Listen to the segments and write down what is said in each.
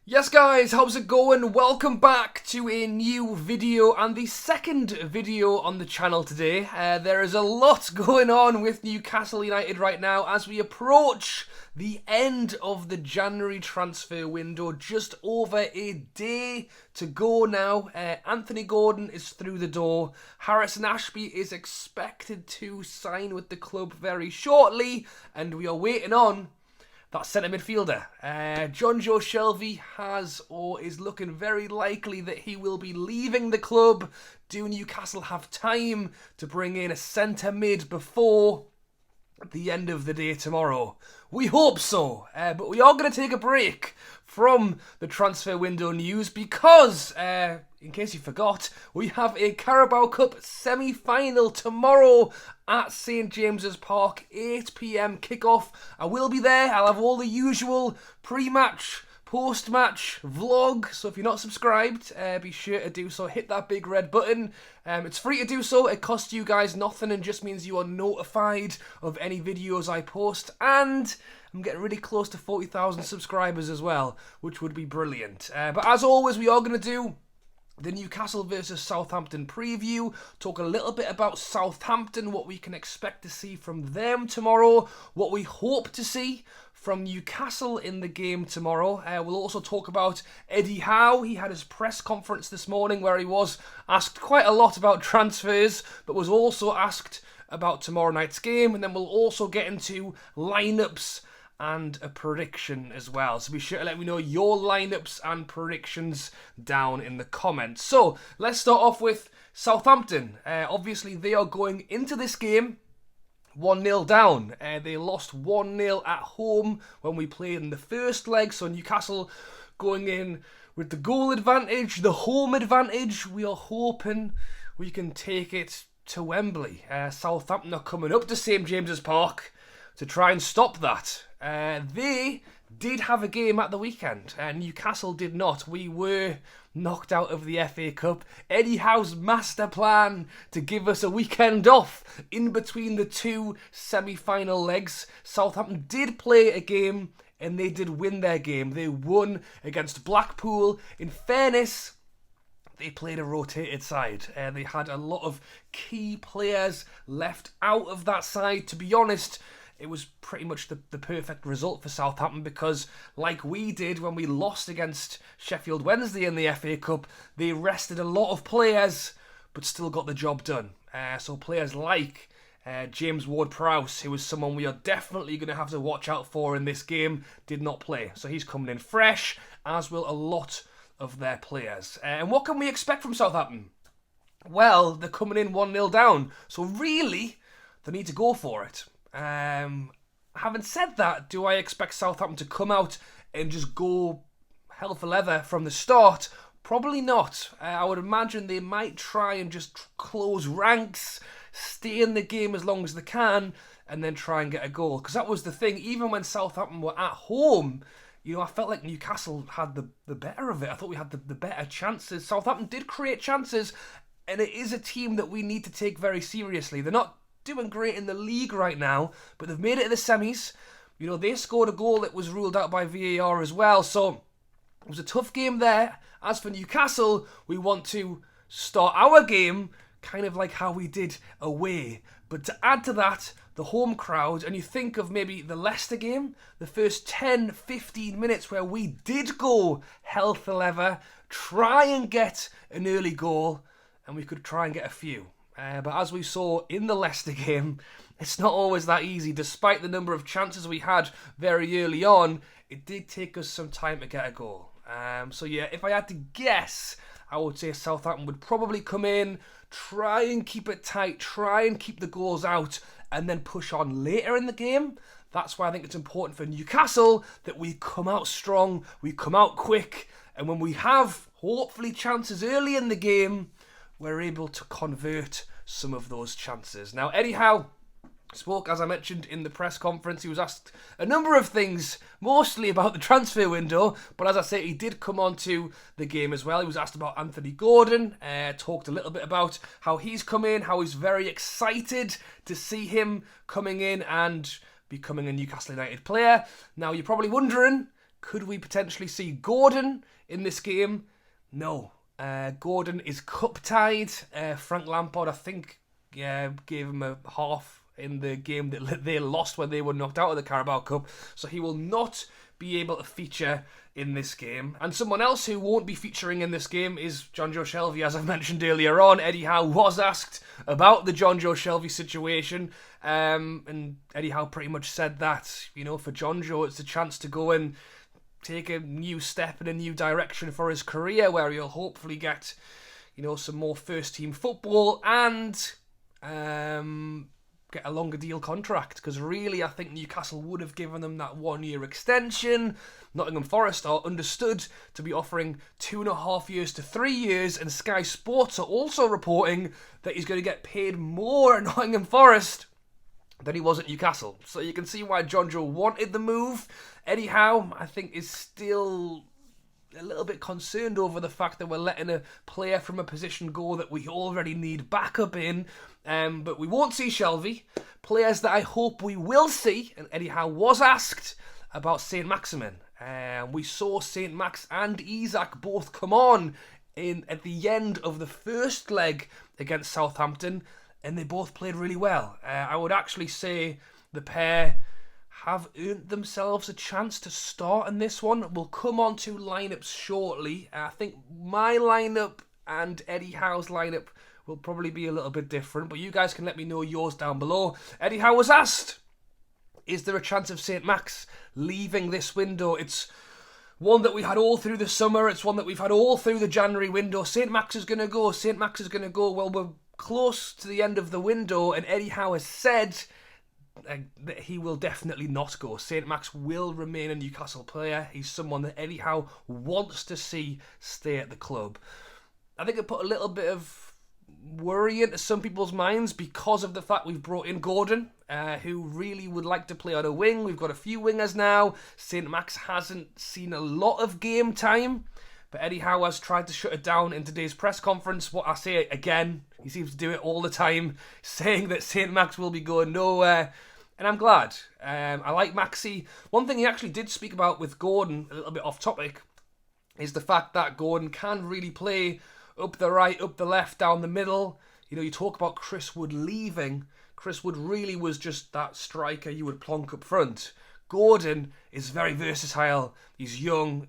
Yes guys, how's it going? Welcome back to a new video and the second video on the channel today. There is a lot going on with Newcastle United right now as we approach the end of the January transfer window. Just over a day to go now. Anthony Gordon is through the door. Harrison Ashby is expected to sign with the club very shortly, and we are waiting on that centre midfielder. Joe Shelby is looking very likely that he will be leaving the club. Do Newcastle have time to bring in a centre mid before the end of the day tomorrow? We hope so, but we are going to take a break from the transfer window news because, in case you forgot, we have a Carabao Cup semi-final tomorrow at St James's Park, 8 PM kickoff. I will be there. I'll have all the usual pre-match, post-match vlog, so if you're not subscribed, be sure to do so. Hit that big red button. It's free to do so. It costs you guys nothing and just means you are notified of any videos I post. And I'm getting really close to 40,000 subscribers as well, which would be brilliant. But as always, we are going to do the Newcastle versus Southampton preview, talk a little bit about Southampton, what we can expect to see from them tomorrow, what we hope to see from Newcastle in the game tomorrow. We'll also talk about Eddie Howe. He had his press conference this morning where he was asked quite a lot about transfers, but was also asked about tomorrow night's game, and then we'll also get into lineups and a prediction as well. So be sure to let me know your lineups and predictions down in the comments. So let's start off with Southampton. Obviously, they are going into this game 1-0 down. They lost 1-0 at home when we played in the first leg. So Newcastle going in with the goal advantage, the home advantage. We are hoping we can take it to Wembley. Southampton are coming up to St James's Park to try and stop that. They did have a game at the weekend. Newcastle did not. We were knocked out of the FA Cup. Eddie Howe's master plan to give us a weekend off in between the two semi-final legs. Southampton did play a game and they did win their game. They won against Blackpool. In fairness, they played a rotated side. They had a lot of key players left out of that side. To be honest, it was pretty much the perfect result for Southampton because, like we did when we lost against Sheffield Wednesday in the FA Cup, they rested a lot of players but still got the job done. So players like James Ward-Prowse, who is someone we are definitely going to have to watch out for in this game, did not play. So he's coming in fresh, as will a lot of their players. And what can we expect from Southampton? Well, they're coming in 1-0 down, so really, they need to go for it. Having said that, do I expect Southampton to come out and just go hell for leather from the start? Probably not. I would imagine they might try and just close ranks, stay in the game as long as they can, and then try and get a goal. Because that was the thing, even when Southampton were at home, I felt like Newcastle had the better of it. I thought we had the better chances. Southampton did create chances, and it is a team that we need to take very seriously. They're not doing great in the league right now, but they've made it to the semis. They scored a goal that was ruled out by VAR as well, so it was a tough game there. As for Newcastle, we want to start our game kind of like how we did away, but to add to that, the home crowd, and you think of maybe the Leicester game, the first 10-15 minutes where we did go hell for leather, try and get an early goal, and we could try and get a few. But as we saw in the Leicester game, it's not always that easy. Despite the number of chances we had very early on, it did take us some time to get a goal. So yeah, if I had to guess, I would say Southampton would probably come in, try and keep it tight, try and keep the goals out, and then push on later in the game. That's why I think it's important for Newcastle that we come out strong, we come out quick, and when we have, hopefully, chances early in the game, we're able to convert some of those chances. Now, Eddie Howe spoke, as I mentioned, in the press conference. He was asked a number of things, mostly about the transfer window, but as I say, he did come on to the game as well. He was asked about Anthony Gordon, talked a little bit about how he's come in, how he's very excited to see him coming in and becoming a Newcastle United player. Now, you're probably wondering, Could we potentially see Gordon in this game? No. Gordon is cup-tied. Frank Lampard, I think, gave him a half in the game that they lost when they were knocked out of the Carabao Cup. So he will not be able to feature in this game. And someone else who won't be featuring in this game is Joe Shelby, as I mentioned earlier on. Eddie Howe was asked about the Joe Shelby situation, and Eddie Howe pretty much said that, you know, for Joe, it's a chance to go and take a new step in a new direction for his career, where he'll hopefully get, you know, some more first-team football and get a longer deal contract, because really I think Newcastle would have given them that 1-year extension. Nottingham Forest are understood to be offering 2.5 years to 3 years, and Sky Sports are also reporting that he's going to get paid more at Nottingham Forest than he was at Newcastle. So you can see why Joe wanted the move. Eddie Howe, I think, is still a little bit concerned over the fact that we're letting a player from a position go that we already need backup in. But we won't see Shelby. Players that I hope we will see, and Eddie Howe was asked about SAINT-MAXIMIN. We saw Saint Max and ISAK both come on at the end of the first leg against Southampton, and they both played really well. I would actually say the pair have earned themselves a chance to start in this one. We'll come on to lineups shortly. I think my lineup and Eddie Howe's lineup will probably be a little bit different, but you guys can let me know yours down below. Eddie Howe was asked, is there a chance of Saint Max leaving this window? It's one that we had all through the summer. It's one that we've had all through the January window. Saint Max is going to go. Saint Max is going to go. Well, we're close to the end of the window, and Eddie Howe has said that he will definitely not go. Saint Max will remain a Newcastle player. He's someone that Eddie Howe wants to see stay at the club. I think it put a little bit of worry into some people's minds because of the fact we've brought in Gordon, who really would like to play on a wing. We've got a few wingers now. Saint Max hasn't seen a lot of game time, but Eddie Howe has tried to shut it down in today's press conference. What I say again, he seems to do it all the time, saying that Saint Max will be going nowhere, and I'm glad. I like Maxi. One thing he actually did speak about with Gordon, a little bit off topic, is the fact that Gordon can really play up the right, up the left, down the middle. You know, you talk about Chris Wood leaving. Chris Wood really was just that striker you would plonk up front. Gordon is very versatile. He's young.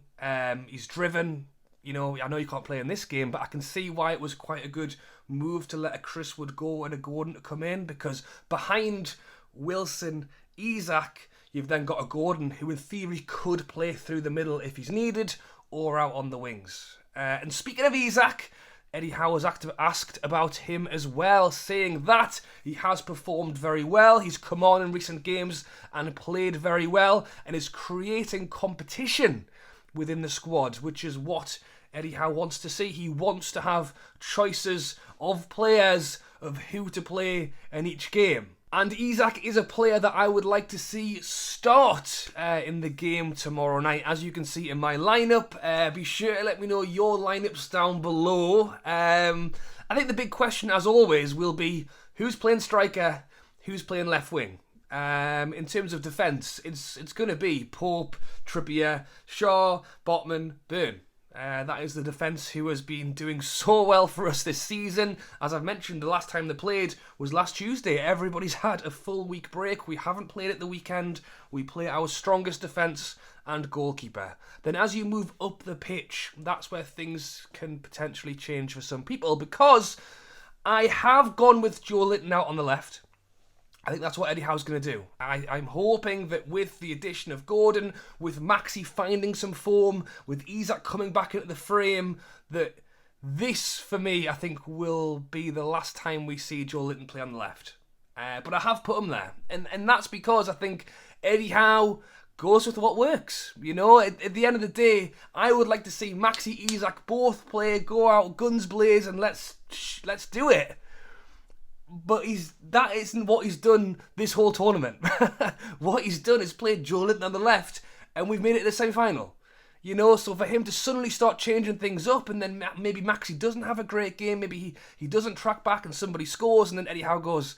He's driven. You know, I know you can't play in this game, but I can see why it was quite a good move to let a Chris Wood go and a Gordon to come in, because behind Wilson, ISAK, you've then got a Gordon who in theory could play through the middle if he's needed, or out on the wings. And speaking of ISAK, Eddie Howe was asked about him as well, saying that he has performed very well. He's come on in recent games and played very well, and is creating competition within the squad, which is what Eddie Howe wants to see. He wants to have choices of players of who to play in each game. And ISAK is a player that I would like to see start in the game tomorrow night. As you can see in my lineup, be sure to let me know your lineups down below. I think the big question, as always, will be who's playing striker, who's playing left wing. In terms of defence, it's going to be Pope, Trippier, Shaw, Botman, Byrne. That is the defence who has been doing so well for us this season. As I've mentioned, the last time they played was last Tuesday. Everybody's had a full week break. We haven't played at the weekend. We play our strongest defence and goalkeeper. Then as you move up the pitch, that's where things can potentially change for some people, because I have gone with Joelinton out on the left. I think that's what Eddie Howe's going to do. I'm hoping that with the addition of Gordon, with Maxi finding some form, with ISAK coming back into the frame, that this, for me, I think will be the last time we see Joelinton play on the left. But I have put him there. And that's because I think Eddie Howe goes with what works. You know, at the end of the day, I would like to see Maxi, ISAK both play, go out, guns blaze, and let's do it. But that isn't what he's done this whole tournament. What he's done is played Joelinton on the left, and we've made it to the semi-final. You know, so for him to suddenly start changing things up, and then maybe Maxi doesn't have a great game, maybe he doesn't track back and somebody scores, and then Eddie Howe goes,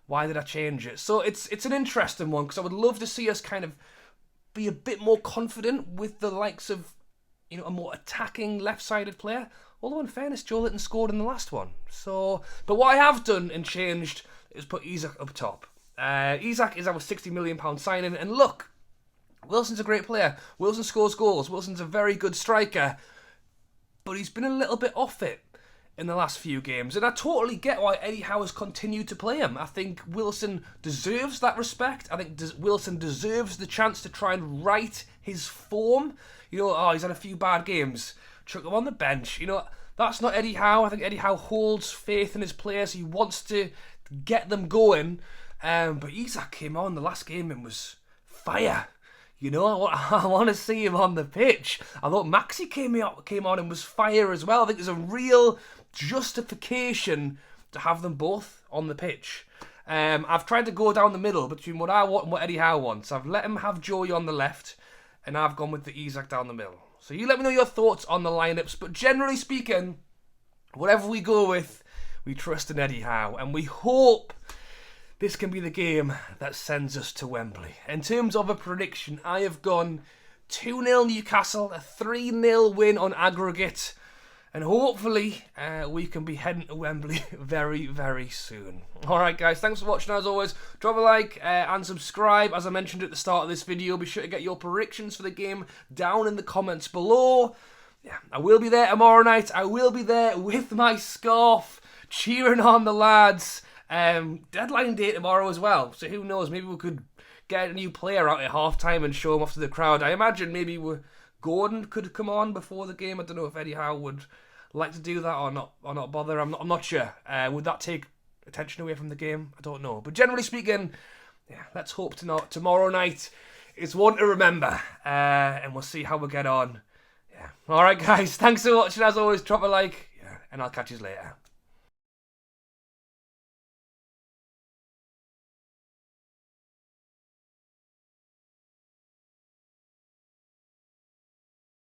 why did I change it? So it's an interesting one, because I would love to see us kind of be a bit more confident with the likes of, a more attacking left-sided player. Although in fairness, Joe Linton scored in the last one. So, but what I have done and changed is put ISAK up top. ISAK is our £60 million signing, and look, Wilson's a great player. Wilson scores goals. Wilson's a very good striker, but he's been a little bit off it in the last few games, and I totally get why Eddie Howe has continued to play him. I think Wilson deserves that respect. I think Wilson deserves the chance to try and right his form. He's had a few bad games. Chuck him on the bench. That's not Eddie Howe. I think Eddie Howe holds faith in his players. He wants to get them going. But ISAK came on the last game and was fire. I want to see him on the pitch. I thought Maxi came on and was fire as well. I think there's a real justification to have them both on the pitch. I've tried to go down the middle between what I want and what Eddie Howe wants. I've let him have Joey on the left, and I've gone with the ISAK down the middle. So you let me know your thoughts on the lineups. But generally speaking, whatever we go with, we trust in Eddie Howe, and we hope this can be the game that sends us to Wembley. In terms of a prediction, I have gone 2-0 Newcastle, a 3-0 win on aggregate, and hopefully we can be heading to Wembley very, very soon. Alright guys, thanks for watching as always. Drop a like and subscribe. As I mentioned at the start of this video, be sure to get your predictions for the game down in the comments below. Yeah, I will be there tomorrow night. I will be there with my scarf, cheering on the lads. Deadline day tomorrow as well, so who knows, maybe we could get a new player out at half time and show him off to the crowd. I imagine maybe Gordon could come on before the game. I don't know if Eddie Howe would like to do that or not bother. I'm not sure. Would that take attention away from the game? I don't know. But generally speaking, yeah, let's hope tomorrow night is one to remember, and we'll see how we get on. Yeah. Alright guys, thanks for watching as always. Drop a like, and I'll catch you later.